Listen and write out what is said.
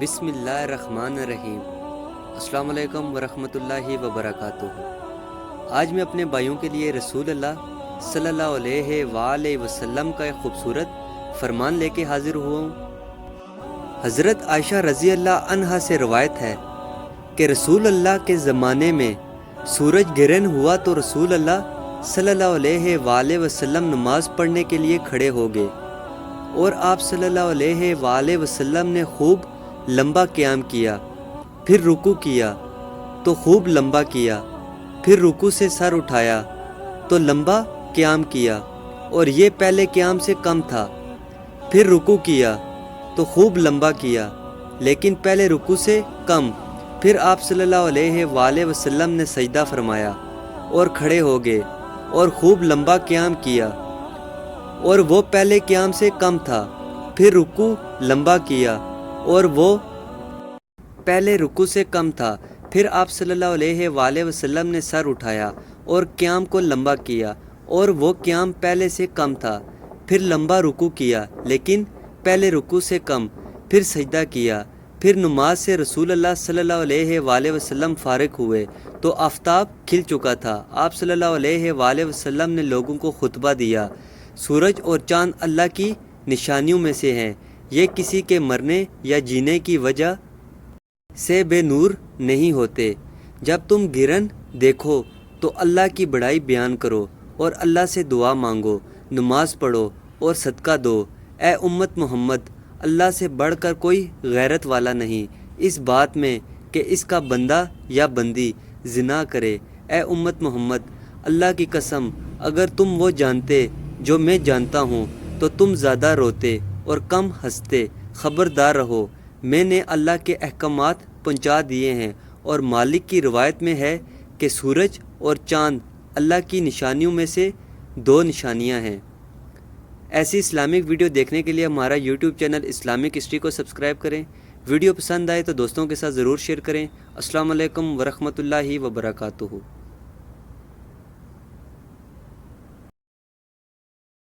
بسم اللہ الرحمن الرحیم۔ السلام علیکم ورحمۃ اللہ وبرکاتہ۔ آج میں اپنے بھائیوں کے لیے رسول اللہ صلی اللہ علیہ وآلہ وسلم کا ایک خوبصورت فرمان لے کے حاضر ہوا ہوں۔ حضرت عائشہ رضی اللہ عنہا سے روایت ہے کہ رسول اللہ کے زمانے میں سورج گرہن ہوا تو رسول اللہ صلی اللہ علیہ وآلہ وسلم نماز پڑھنے کے لیے کھڑے ہو گئے، اور آپ صلی اللہ علیہ وآلہ وسلم نے خوب لمبا قیام کیا، پھر رکوع کیا تو خوب لمبا کیا، پھر رکوع سے سر اٹھایا تو لمبا قیام کیا، اور یہ پہلے قیام سے کم تھا۔ پھر رکوع کیا تو خوب لمبا کیا، لیکن پہلے رکوع سے کم۔ پھر آپ صلی اللہ علیہ وآلہ وسلم نے سجدہ فرمایا اور کھڑے ہو گئے اور خوب لمبا قیام کیا، اور وہ پہلے قیام سے کم تھا۔ پھر رکوع لمبا کیا اور وہ پہلے رکوع سے کم تھا۔ پھر آپ صلی اللہ علیہ وآلہ وسلم نے سر اٹھایا اور قیام کو لمبا کیا، اور وہ قیام پہلے سے کم تھا۔ پھر لمبا رکوع کیا، لیکن پہلے رکوع سے کم۔ پھر سجدہ کیا۔ پھر نماز سے رسول اللہ صلی اللہ علیہ وآلہ وسلم فارغ ہوئے تو آفتاب کھل چکا تھا۔ آپ صلی اللہ علیہ وآلہ وسلم نے لوگوں کو خطبہ دیا، سورج اور چاند اللہ کی نشانیوں میں سے ہیں، یہ کسی کے مرنے یا جینے کی وجہ سے بے نور نہیں ہوتے۔ جب تم گرہن دیکھو تو اللہ کی بڑائی بیان کرو اور اللہ سے دعا مانگو، نماز پڑھو اور صدقہ دو۔ اے امت محمد، اللہ سے بڑھ کر کوئی غیرت والا نہیں اس بات میں کہ اس کا بندہ یا بندی زنا کرے۔ اے امت محمد، اللہ کی قسم اگر تم وہ جانتے جو میں جانتا ہوں تو تم زیادہ روتے اور کم ہنستے۔ خبردار رہو، میں نے اللہ کے احکامات پہنچا دیے ہیں، اور مالک کی روایت میں ہے کہ سورج اور چاند اللہ کی نشانیوں میں سے 2 نشانیاں ہیں۔ ایسی اسلامک ویڈیو دیکھنے کے لیے ہمارا یوٹیوب چینل اسلامک ہسٹری کو سبسکرائب کریں۔ ویڈیو پسند آئے تو دوستوں کے ساتھ ضرور شیئر کریں۔ السلام علیکم ورحمۃ اللہ وبرکاتہ۔